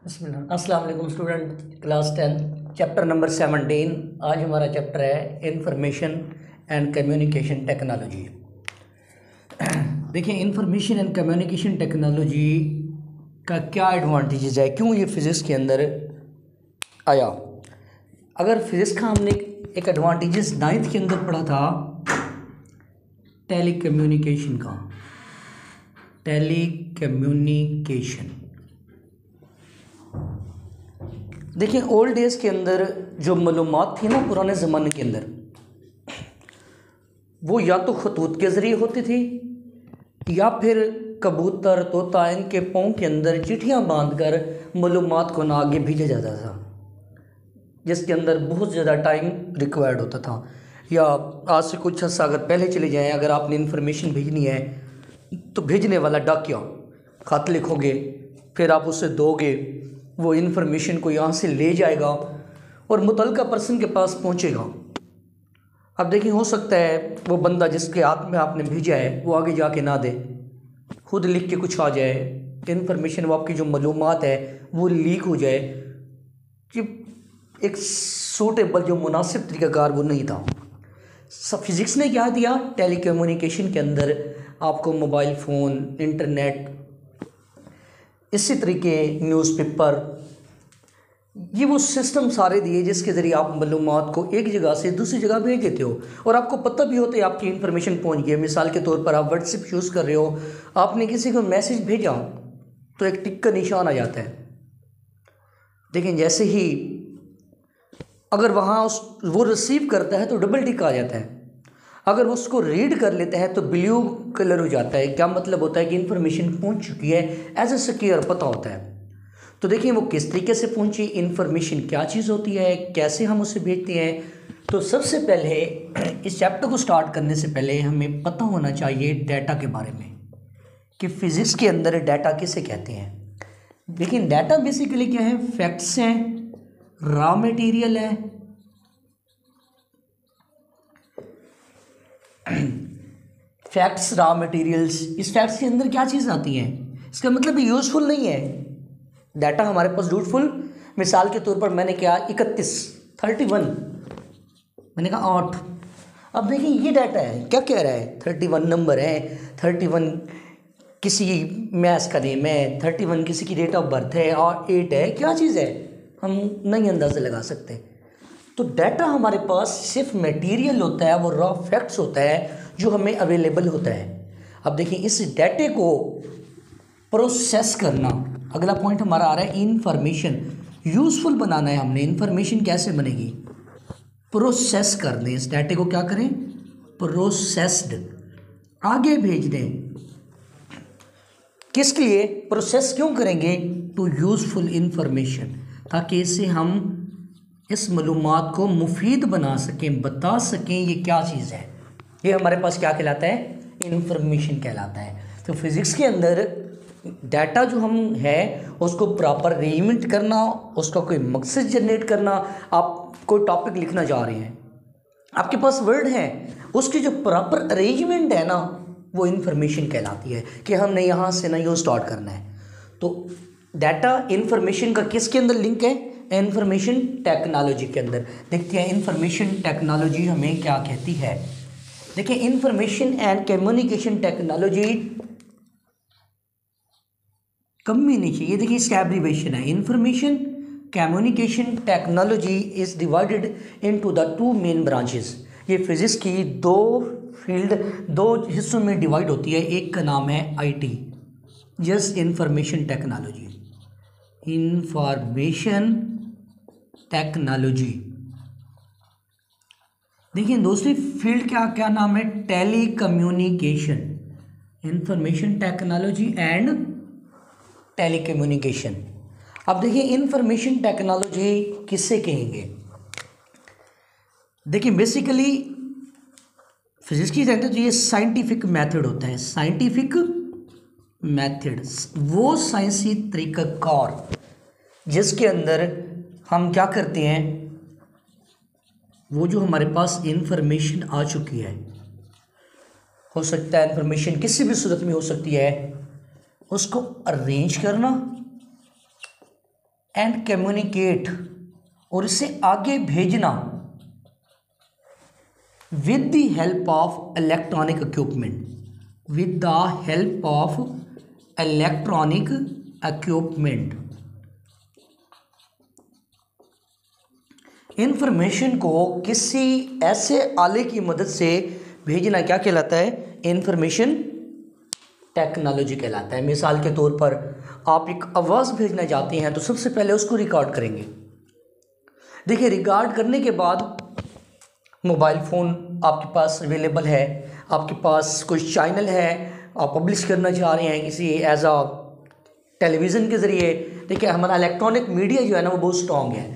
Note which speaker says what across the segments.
Speaker 1: अस्सलाम वालेकुम student, class 10 chapter number 17। आज हमारा चैप्टर है इंफॉर्मेशन एंड कम्युनिकेशन टेक्नोलॉजी। देखिए, इंफॉर्मेशन एंड कम्युनिकेशन टेक्नोलॉजी का क्या एडवांटेजेस है, क्यों ये फिज़िक्स के अंदर आया। अगर फिज़िक्स का हमने एक एडवांटेजेस 9th के अंदर पढ़ा था टेलीकम्युनिकेशन का, टेलीकम्युनिकेशन। देखिए, ओल्ड डेज़ के अंदर जो मालूमात थी ना पुराने ज़माने के अंदर, वो या तो खतूत के ज़रिए होती थी या फिर कबूतर तोता इनके पाँव के अंदर चिट्ठियाँ बांधकर मालूमात को ना आगे भेजा जाता था, जिसके अंदर बहुत ज़्यादा टाइम रिक्वायर्ड होता था। या आज से कुछ अर्सा अगर पहले चले जाएं, अगर आपने इन्फॉर्मेशन भेजनी है तो भेजने वाला डाकिया खत लिखोगे, फिर आप उसे दोगे, वो इन्फॉर्मेशन को यहाँ से ले जाएगा और मुतल्लिका पर्सन के पास पहुँचेगा। अब देखिए, हो सकता है वो बंदा जिसके हाथ में आपने भेजा है वो आगे जाके ना दे, खुद लिख के कुछ आ जाए, इन्फॉर्मेशन वो आपकी जो मालूमात है वो लीक हो जाए, कि एक सूटेबल जो मुनासिब तरीक़ाकार वो नहीं था। सब फिज़िक्स ने क्या दिया, टेलीकम्युनिकेशन के अंदर आपको मोबाइल फ़ोन, इंटरनेट, इसी तरीके न्यूज़पेपर, ये वो सिस्टम सारे दिए जिसके ज़रिए आप मालूमात को एक जगह से दूसरी जगह भेज देते हो और आपको पता भी होता है आपकी इन्फॉर्मेशन पहुंच गई है। मिसाल के तौर पर आप व्हाट्सएप यूज़ कर रहे हो, आपने किसी को मैसेज भेजा तो एक टिक का निशान आ जाता है। लेकिन जैसे ही अगर वहाँ वो रिसीव करता है तो डबल टिक आ जाता है, अगर उसको रीड कर लेते हैं तो ब्लू कलर हो जाता है। क्या मतलब होता है कि इन्फॉर्मेशन पहुंच चुकी है, एज ए सिक्योर पता होता है। तो देखिए, वो किस तरीके से पहुंची, इन्फॉर्मेशन क्या चीज़ होती है, कैसे हम उसे भेजते हैं। तो सबसे पहले इस चैप्टर को स्टार्ट करने से पहले हमें पता होना चाहिए डाटा के बारे में, कि फिज़िक्स के अंदर डाटा किसे कहते हैं। देखिए, डाटा बेसिकली क्या है, फैक्ट्स हैं, रॉ मटेरियल है, फैक्ट्स, रॉ मटेरियल्स। इस फैक्ट्स के अंदर क्या चीज़ आती है, इसका मतलब यूज़फुल नहीं है डाटा हमारे पास, यूज़फुल। मिसाल के तौर पर मैंने क्या 31 मैंने कहा 8। अब देखिए, ये डाटा है, क्या कह रहा है, 31 नंबर है, 31 किसी मैथ्स का नेम है, 31 किसी की डेट ऑफ बर्थ है और 8 है, क्या चीज़ है हम नहीं अंदाज़ा लगा सकते। तो डाटा हमारे पास सिर्फ मटेरियल होता है, वो रॉ फैक्ट्स होता है जो हमें अवेलेबल होता है। अब देखिए, इस डाटे को प्रोसेस करना, अगला पॉइंट हमारा आ रहा है इन्फॉर्मेशन, यूज़फुल बनाना है हमने। इन्फॉर्मेशन कैसे बनेगी, प्रोसेस कर दें इस डाटे को, क्या करें, प्रोसेस्ड, आगे भेज दें। किसके लिए प्रोसेस क्यों करेंगे, टू यूज़फुल इन्फॉर्मेशन, ताकि इससे हम इस मालूमात को मुफीद बना सकें, बता सकें ये क्या चीज़ है। ये हमारे पास क्या कहलाता है, इन्फॉर्मेशन कहलाता है। तो फिज़िक्स के अंदर डाटा जो हम है उसको प्रॉपर अरेंजमेंट करना, उसका कोई मकसद जनरेट करना। आप कोई टॉपिक लिखना जा रहे हैं, आपके पास वर्ड है, उसकी जो प्रॉपर अरेंजमेंट है ना, वो इन्फॉर्मेशन कहलाती है, कि हमने यहाँ से ना यूँ स्टार्ट करना है। तो डाटा इन्फॉर्मेशन का किसके अंदर लिंक है, इन्फॉर्मेशन टेक्नोलॉजी के अंदर। देखते हैं इन्फॉर्मेशन टेक्नोलॉजी हमें क्या कहती है। देखिए, information and communication technology communication, ये देखिए इसका एब्रीवेशन है, information communication technology is divided into the 2 main branches. ये फिज़िक्स की 2 फील्ड, 2 हिस्सों में डिवाइड होती है। एक का नाम है IT, just information technology, information technology. देखिए, दूसरी फील्ड क्या नाम है, telecommunication, information technology and telecommunication. अब देखिए, इंफॉर्मेशन टेक्नोलॉजी किससे कहेंगे। देखिए, बेसिकली फिजिक्स की जानते तो ये साइंटिफिक मेथड होता है, साइंटिफिक मेथड, वो साइंसी तरीक़ाकार जिसके अंदर हम क्या करते हैं, वो जो हमारे पास इंफॉर्मेशन आ चुकी है, हो सकता है इंफॉर्मेशन किसी भी सूरत में हो सकती है, उसको अरेंज करना, एंड कम्युनिकेट, और इसे आगे भेजना with the help of electronic equipment, with the help of electronic equipment. Information को किसी ऐसे आले की मदद से भेजना क्या कहलाता है? इंफॉर्मेशन टेक्नोलॉजी कहलाता है। मिसाल के तौर पर आप एक आवाज़ भेजना चाहते हैं तो सबसे पहले उसको रिकॉर्ड करेंगे। देखिए, रिकॉर्ड करने के बाद मोबाइल फ़ोन आपके पास अवेलेबल है, आपके पास कोई चैनल है, आप पब्लिश करना चाह रहे हैं किसी एज आ टेलीविज़न के ज़रिए। देखिए, हमारा इलेक्ट्रॉनिक मीडिया जो है ना वो बहुत स्ट्रॉन्ग है।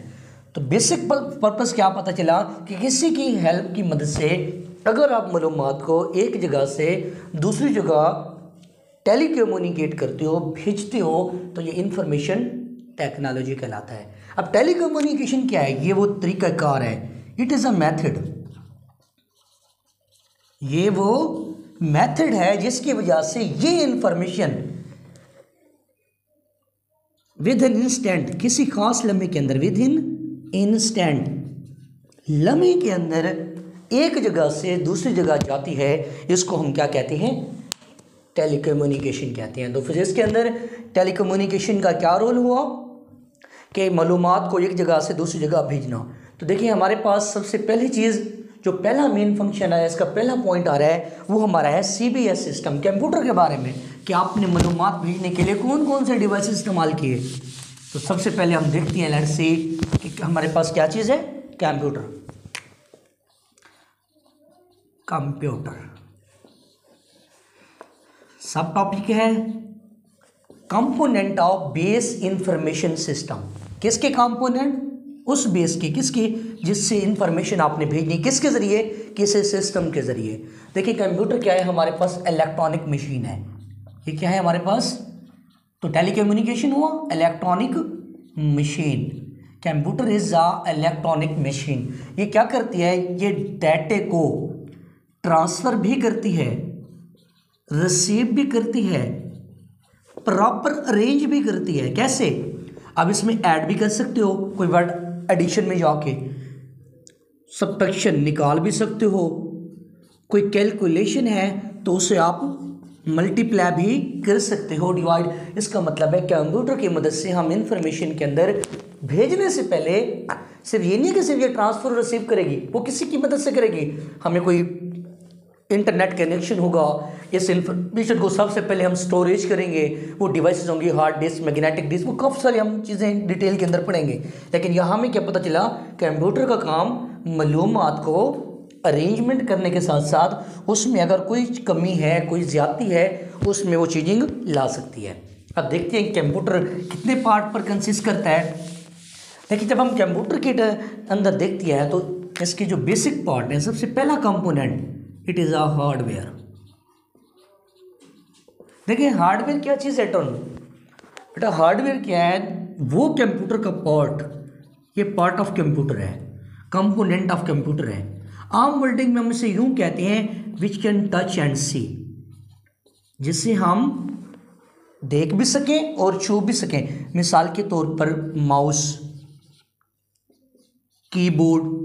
Speaker 1: तो बेसिक पर्पस क्या पता चला कि किसी की हेल्प की मदद से अगर आप मालूमात को एक जगह से दूसरी जगह टेली कम्युनिकेट करते हो, भेजते हो, तो ये इंफॉर्मेशन टेक्नोलॉजी कहलाता है। अब टेली कम्युनिकेशन क्या है? ये वो तरीक़ाकार है, इट इज़ अ मेथड, ये वो मेथड है जिसकी वजह से ये इंफॉर्मेशन विद इन इंस्टेंट, किसी खास लम्हे के अंदर, विद इन इंस्टेंट, लम्हे के अंदर एक जगह से दूसरी जगह जाती है। इसको हम क्या कहते हैं? टेलीकम्युनिकेशन कहते हैं। तो फिर इसके अंदर टेलीकम्युनिकेशन का क्या रोल हुआ कि मालूमात को एक जगह से दूसरी जगह भेजना। तो देखिए, हमारे पास सबसे पहली चीज़ जो पहला मेन फंक्शन है, इसका पहला पॉइंट आ रहा है, वो हमारा है CBS सिस्टम, कंप्यूटर के बारे में, कि आपने मालूमात भेजने के लिए कौन कौन से डिवाइस इस्तेमाल किए। तो सबसे पहले हम देखते हैं, लेट्स सी कि हमारे पास क्या चीज़ है? कंप्यूटर। कंप्यूटर सब टॉपिक है component of base information system. किसके कंपोनेंट? उस बेस के, किसके? जिससे इंफॉर्मेशन आपने भेजनी, किसके ज़रिए? किसी सिस्टम के ज़रिए। देखिए, कंप्यूटर क्या है? हमारे पास इलेक्ट्रॉनिक मशीन है। ये क्या है हमारे पास? तो टेलीकम्युनिकेशन हुआ electronic machine. Computer is a electronic machine. ये क्या करती है? ये डाटे को ट्रांसफ़र भी करती है, रिसीव भी करती है, प्रॉपर अरेंज भी करती है। कैसे? अब इसमें ऐड भी कर सकते हो, कोई वर्ड एडिशन में जाके सब्ट्रैक्शन निकाल भी सकते हो, कोई कैलकुलेशन है तो उसे आप मल्टीप्लाई भी कर सकते हो, डिवाइड। इसका मतलब है कंप्यूटर की मदद से हम इंफॉर्मेशन के अंदर भेजने से पहले सिर्फ ये नहीं कि सिर्फ ये ट्रांसफ़र रिसीव करेगी, वो किसी की मदद से करेगी। हमें कोई इंटरनेट कनेक्शन होगा, इस इंफॉर्मेशन को सबसे पहले हम स्टोरेज करेंगे, वो डिवाइसेस होंगी, हार्ड डिस्क, मैग्नेटिक डिस्क, वो काफ़ी सारी हम चीज़ें डिटेल के अंदर पढ़ेंगे। लेकिन यहाँ हमें क्या पता चला? कंप्यूटर का काम मालूमात को अरेंजमेंट करने के साथ साथ उसमें अगर कोई कमी है, कोई ज़्यादती है, उसमें वो चीज़िंग ला सकती है। अब देखते हैं कंप्यूटर कितने पार्ट पर कंसिस्ट करता है। देखिए, जब हम कंप्यूटर के अंदर देखते हैं तो इसके जो बेसिक पार्ट है, सबसे पहला component it is a hardware. देखिए, हार्डवेयर क्या चीज़ है? बेटा, हार्डवेयर क्या है? वो कंप्यूटर का पार्ट, ये पार्ट ऑफ कंप्यूटर है, कंपोनेंट ऑफ कंप्यूटर है। आम वर्डिंग में हम इसे यूं कहते हैं, विच कैन टच एंड सी, जिससे हम देख भी सकें और छू भी सकें। मिसाल के तौर पर माउस, कीबोर्ड।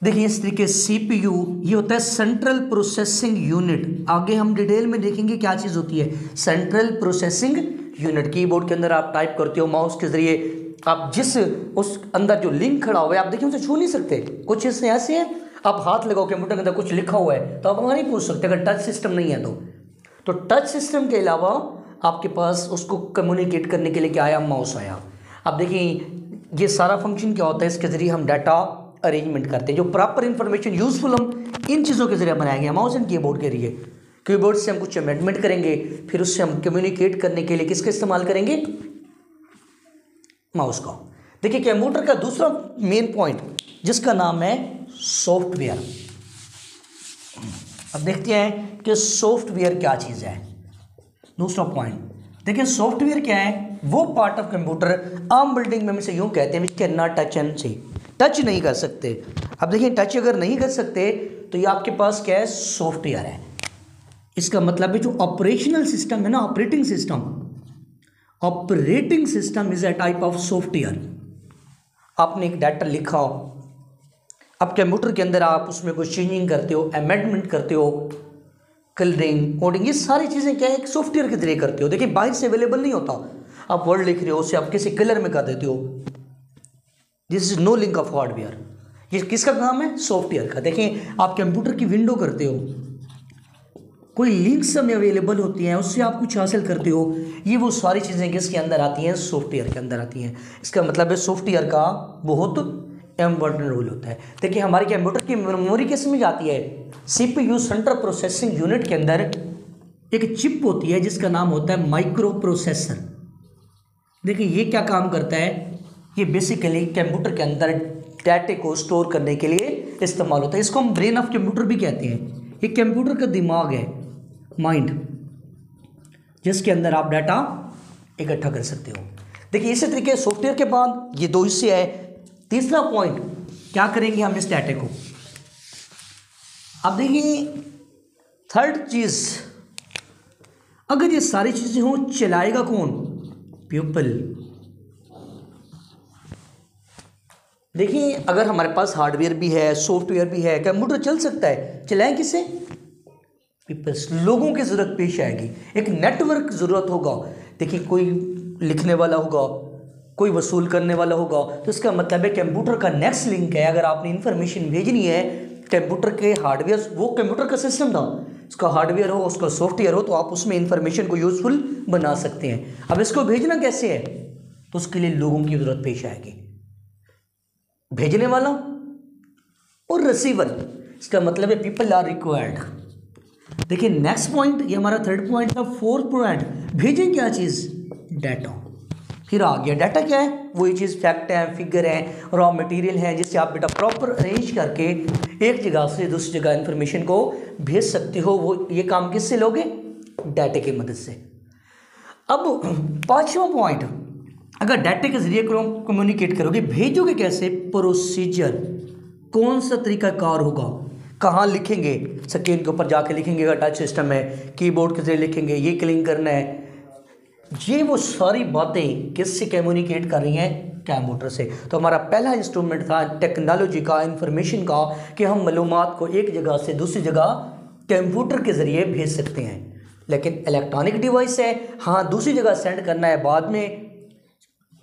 Speaker 1: देखिए, इस तरीके CPU ये होता है सेंट्रल प्रोसेसिंग यूनिट। आगे हम डिटेल में देखेंगे क्या चीज़ होती है सेंट्रल प्रोसेसिंग यूनिट। कीबोर्ड के अंदर आप टाइप करते हो, माउस के ज़रिए आप जिस उस अंदर जो लिंक खड़ा हुआ है, आप देखिए उसे छू नहीं सकते। कुछ इससे ऐसे हैं, आप हाथ लगाओ कंप्यूटर के अंदर कुछ लिखा हुआ है तो आप वहाँ नहीं पूछ सकते अगर टच सिस्टम नहीं है तो टच सिस्टम के अलावा आपके पास उसको कम्युनिकेट करने के लिए क्या आया? माउस आया। अब देखिए, ये सारा फंक्शन क्या होता है? इसके ज़रिए हम डाटा अरेंजमेंट करते हैं। जो प्रॉपर इंफॉर्मेशन यूजफुल हम इन चीज़ों के ज़रिए बनाएंगे, माउस एंड कीबोर्ड के जरिए। कीबोर्ड से हम कुछ अमेंडमेंट करेंगे, फिर उससे हम कम्युनिकेट करने के लिए किसका इस्तेमाल करेंगे? माउस का। देखिए, कंप्यूटर का दूसरा मेन पॉइंट जिसका नाम है सॉफ्टवेयर। अब देखते हैं कि सॉफ्टवेयर क्या चीज़ है। दूसरा पॉइंट देखिए, सॉफ्टवेयर क्या है? वो पार्ट ऑफ कंप्यूटर, आम बिल्डिंग में से यूँ कहते हैं, can not touch and see, touch नहीं कर सकते। अब देखिए, टच अगर नहीं कर सकते तो ये आपके पास क्या है? सॉफ्टवेयर है। इसका मतलब है जो ऑपरेशनल सिस्टम है ना, operating system, operating system is a type of software. आपने एक डाटा लिखा, अब कंप्यूटर के अंदर आप उसमें कुछ चेंजिंग करते हो, अमेंडमेंट करते हो, कलरिंग, कोडिंग, ये सारी चीज़ें क्या है एक सॉफ्टवेयर के जरिए करते हो। देखिए बाहर से अवेलेबल नहीं होता। आप वर्ड लिख रहे हो, उसे आप किसी कलर में कर देते हो, this is no link of hardware. ये किसका काम है? सॉफ्टवेयर का। देखिए आप कंप्यूटर की विंडो करते हो, कोई लिंक्स हमें अवेलेबल होती हैं, उससे आप कुछ हासिल करते हो, ये वो सारी चीज़ें किसके अंदर आती हैं? सॉफ्टवेयर के अंदर आती हैं। इसका मतलब है सॉफ्टवेयर का बहुत इम्पोर्टेंट रोल होता है। देखिए हमारे कंप्यूटर की मेमोरी किस में जाती है? CPU सेंट्रल प्रोसेसिंग यूनिट के अंदर एक चिप होती है जिसका नाम होता है माइक्रो प्रोसेसर। देखिए ये क्या काम करता है? ये बेसिकली कंप्यूटर के अंदर डाटे को स्टोर करने के लिए इस्तेमाल होता है। इसको हम ब्रेन ऑफ कंप्यूटर भी कहते हैं। ये कंप्यूटर का दिमाग है, माइंड, जिसके अंदर आप डाटा इकट्ठा कर सकते हो। देखिए इसी तरीके सॉफ्टवेयर के बाद ये दो हिस्से है। तीसरा पॉइंट क्या करेंगे हम इस डाटे को? अब देखिए थर्ड चीज, अगर ये सारी चीजें हों चलाएगा कौन? पीपल। देखिए अगर हमारे पास हार्डवेयर भी है, सॉफ्टवेयर भी है, कंप्यूटर चल सकता है, चलाएं किसे? पीपल्स, लोगों की जरूरत पेश आएगी, एक नेटवर्क जरूरत होगा। देखिए कोई लिखने वाला होगा, कोई वसूल करने वाला होगा, तो इसका मतलब है कंप्यूटर का नेक्स्ट लिंक है। अगर आपने इंफॉर्मेशन भेजनी है कंप्यूटर के हार्डवेयर, वो कंप्यूटर का सिस्टम था, उसका हार्डवेयर हो, उसका सॉफ्टवेयर हो, तो आप उसमें इंफॉर्मेशन को यूजफुल बना सकते हैं। अब इसको भेजना कैसे है? तो उसके लिए लोगों की जरूरत पेश आएगी, भेजने वाला और रिसीवर। इसका मतलब है पीपल आर रिक्वायर्ड। देखिए नेक्स्ट पॉइंट, ये हमारा थर्ड पॉइंट था। फोर्थ पॉइंट, भेजें क्या चीज़? डाटा। फिर आ गया डाटा क्या है? वही चीज़ फैक्ट है, फिगर है, रॉ मटेरियल है, जिससे आप बेटा प्रॉपर अरेंज करके एक जगह से दूसरी जगह इंफॉर्मेशन को भेज सकते हो। वो ये काम किससे लोगे? डाटे की मदद से। अब पांचवा पॉइंट, अगर डाटे के जरिए कम्युनिकेट करोगे, भेजोगे कैसे? प्रोसीजर, कौन सा तरीकाकार होगा, कहाँ लिखेंगे? स्क्रीन के ऊपर जाके लिखेंगे, अगर टच सिस्टम है, कीबोर्ड के जरिए लिखेंगे, ये क्लिक करना है। ये वो सारी बातें किससे कम्युनिकेट कर रही हैं? कंप्यूटर से। तो हमारा पहला इंस्ट्रूमेंट था टेक्नोलॉजी का, इंफॉर्मेशन का, कि हम मालूमात को एक जगह से दूसरी जगह कंप्यूटर के ज़रिए भेज सकते हैं। लेकिन इलेक्ट्रॉनिक डिवाइस है, हाँ दूसरी जगह सेंड करना है बाद में।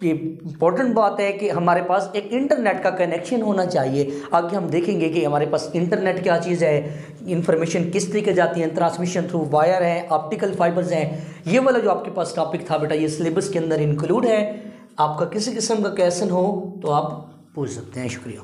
Speaker 1: ये इम्पोर्टेंट बात है कि हमारे पास एक इंटरनेट का कनेक्शन होना चाहिए। आगे हम देखेंगे कि हमारे पास इंटरनेट क्या चीज़ है, इंफॉर्मेशन किस तरीके जाती है, ट्रांसमिशन थ्रू वायर है, ऑप्टिकल फाइबर्स हैं। ये वाला जो आपके पास टॉपिक था बेटा, ये सिलेबस के अंदर इंक्लूड है। आपका किसी किस्म का क्वेश्चन हो तो आप पूछ सकते हैं। शुक्रिया।